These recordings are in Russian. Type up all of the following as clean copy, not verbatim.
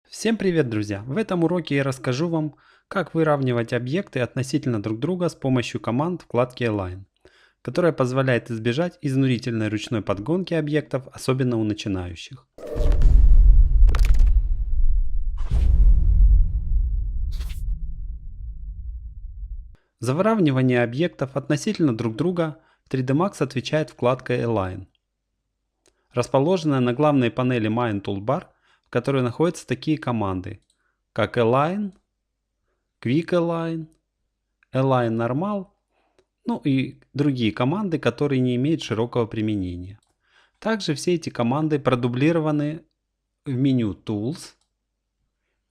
Всем привет, друзья! В этом уроке я расскажу вам, как выравнивать объекты относительно друг друга с помощью команд вкладки Align, которая позволяет избежать изнурительной ручной подгонки объектов, особенно у начинающих. За выравнивание объектов относительно друг друга в 3D Max отвечает вкладка Align, расположенная на главной панели Main Toolbar, в которой находятся такие команды, как Align, Quick Align, Align Normal, ну и другие команды, которые не имеют широкого применения. Также все эти команды продублированы в меню Tools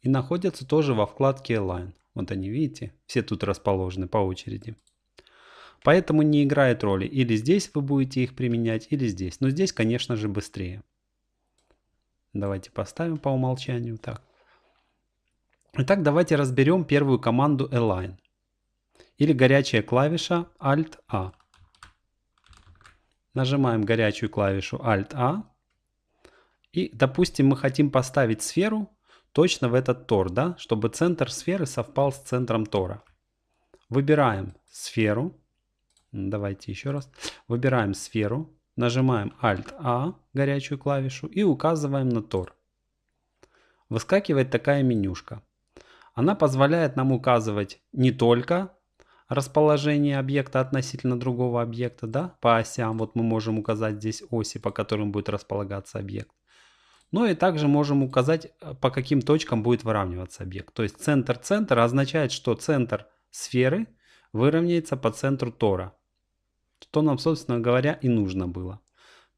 и находятся тоже во вкладке Align. Вот они, видите, все тут расположены по очереди. Поэтому не играет роли, или здесь вы будете их применять, или здесь. Но здесь, конечно же, быстрее. Давайте поставим по умолчанию так. Итак, давайте разберем первую команду Align. Или горячая клавиша Alt-A. Нажимаем горячую клавишу Alt-A. И, допустим, мы хотим поставить сферу точно в этот тор, да, чтобы центр сферы совпал с центром тора. Выбираем сферу. Давайте еще раз. Выбираем сферу. Нажимаем Alt-A, горячую клавишу, и указываем на тор. Выскакивает такая менюшка. Она позволяет нам указывать не только расположение объекта относительно другого объекта, да, по осям. Вот мы можем указать здесь оси, по которым будет располагаться объект. Но и также можем указать, по каким точкам будет выравниваться объект. То есть центр-центр означает, что центр сферы выровняется по центру тора. Что нам, собственно говоря, и нужно было.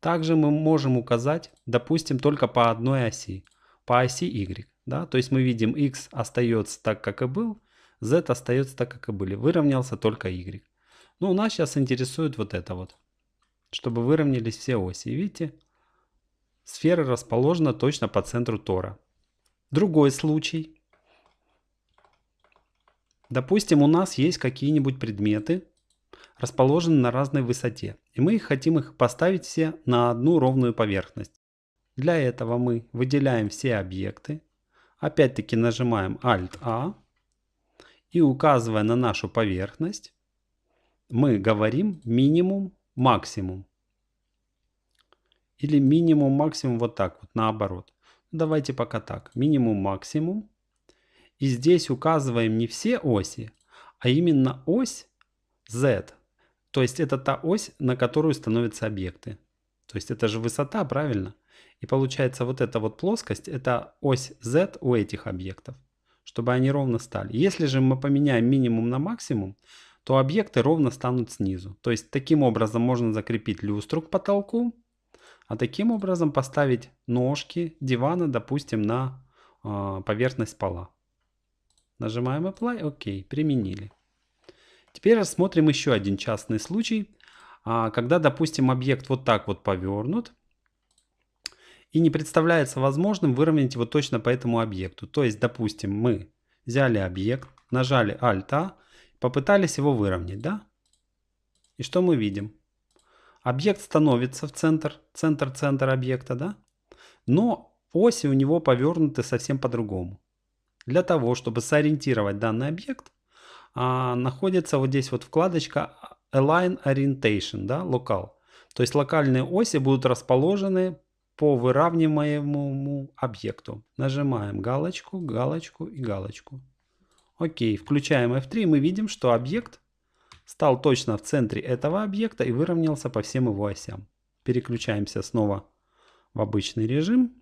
Также мы можем указать, допустим, только по одной оси. По оси Y. Да? То есть мы видим, X остается так, как и был. Z остается так, как и были. Выровнялся только Y. Но у нас сейчас интересует вот это вот. Чтобы выровнялись все оси. Видите? Сфера расположена точно по центру тора. Другой случай. Допустим, у нас есть какие-нибудь предметы, расположены на разной высоте. И мы хотим их поставить все на одну ровную поверхность. Для этого мы выделяем все объекты. Опять-таки нажимаем Alt-A. И указывая на нашу поверхность, мы говорим минимум-максимум. Или минимум-максимум вот так вот, наоборот. Давайте пока так. Минимум-максимум. И здесь указываем не все оси, а именно ось Z. То есть это та ось, на которую становятся объекты. То есть это же высота, правильно? И получается вот эта вот плоскость, это ось Z у этих объектов. Чтобы они ровно стали. Если же мы поменяем минимум на максимум, то объекты ровно станут снизу. То есть таким образом можно закрепить люстру к потолку. А таким образом поставить ножки дивана, допустим, на поверхность пола. Нажимаем Apply, ОК, применили. Теперь рассмотрим еще один частный случай, когда, допустим, объект вот так вот повернут. И не представляется возможным выровнять его точно по этому объекту. То есть, допустим, мы взяли объект, нажали Alt-A, попытались его выровнять, да? И что мы видим? Объект становится в центр объекта, да? Но оси у него повернуты совсем по-другому. Для того, чтобы сориентировать данный объект, находится вот здесь вот вкладочка Align Orientation, да, Local. То есть локальные оси будут расположены по выравниваемому объекту. Нажимаем галочку, галочку и галочку. Окей, включаем F3, мы видим, что объект стал точно в центре этого объекта и выровнялся по всем его осям. Переключаемся снова в обычный режим.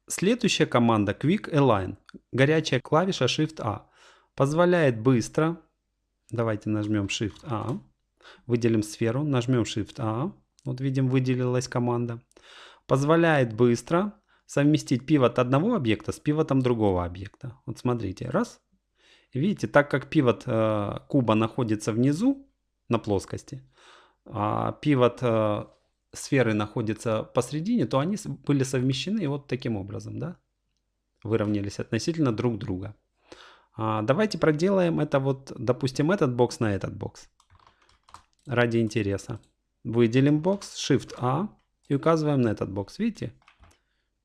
Следующая команда Quick Align, горячая клавиша Shift-A, позволяет быстро, давайте нажмем Shift-A, выделим сферу, нажмем Shift-A, вот видим, выделилась команда. Позволяет быстро совместить пивот одного объекта с пивотом другого объекта. Вот смотрите, раз. Видите, так как пивот куба находится внизу на плоскости, а пивот сферы находится посредине, то они были совмещены вот таким образом, да? Выровнялись относительно друг друга. Давайте проделаем это вот, допустим, этот бокс на этот бокс. Ради интереса. Выделим бокс, Shift-A. И указываем на этот бокс. Видите?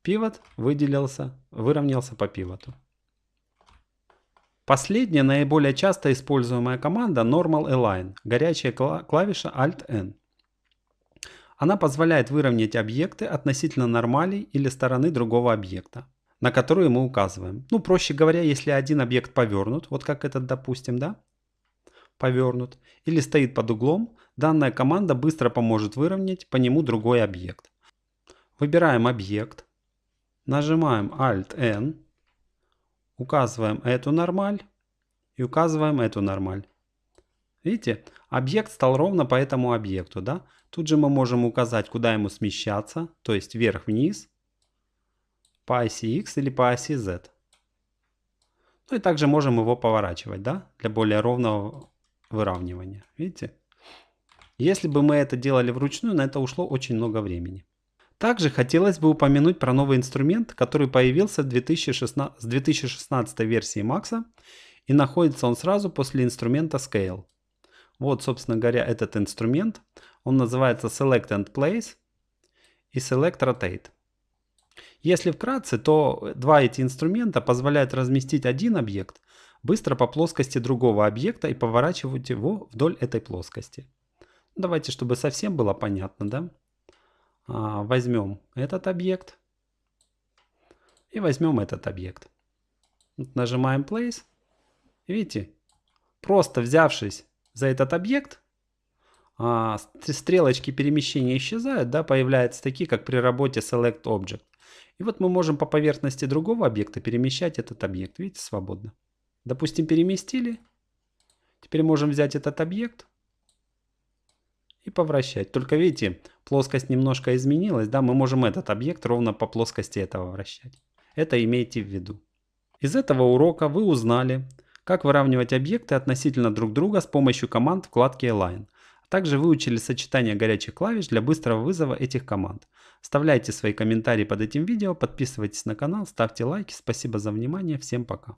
Пивот выровнялся по пивоту. Последняя, наиболее часто используемая команда Normal Align, горячая клавиша Alt-N. Она позволяет выровнять объекты относительно нормалей или стороны другого объекта, на которую мы указываем. Ну, проще говоря, если один объект повернут, вот как этот, допустим, да, повернут, или стоит под углом, данная команда быстро поможет выровнять по нему другой объект. Выбираем объект, нажимаем Alt-N, указываем эту нормаль и указываем эту нормаль. Видите, объект стал ровно по этому объекту, да? Тут же мы можем указать, куда ему смещаться, то есть вверх-вниз, по оси X или по оси Z. Ну и также можем его поворачивать, да, для более ровного выравнивания. Видите? Если бы мы это делали вручную, на это ушло очень много времени. Также хотелось бы упомянуть про новый инструмент, который появился с 2016 версии Max, и находится он сразу после инструмента Scale. Вот, собственно говоря, этот инструмент. Он называется Select and Place и Select Rotate. Если вкратце, то два эти инструмента позволяют разместить один объект быстро по плоскости другого объекта и поворачивать его вдоль этой плоскости. Давайте, чтобы совсем было понятно, да? Возьмем этот объект и возьмем этот объект. Нажимаем Place. Видите, просто взявшись за этот объект, стрелочки перемещения исчезают, да, появляются такие, как при работе Select Object. И вот мы можем по поверхности другого объекта перемещать этот объект, видите, свободно. Допустим, переместили. Теперь можем взять этот объект и повращать. Только видите, плоскость немножко изменилась, да, мы можем этот объект ровно по плоскости этого вращать. Это имейте в виду. Из этого урока вы узнали, как выравнивать объекты относительно друг друга с помощью команд вкладки Align. Также выучили сочетание горячих клавиш для быстрого вызова этих команд. Оставляйте свои комментарии под этим видео, подписывайтесь на канал, ставьте лайки. Спасибо за внимание, всем пока.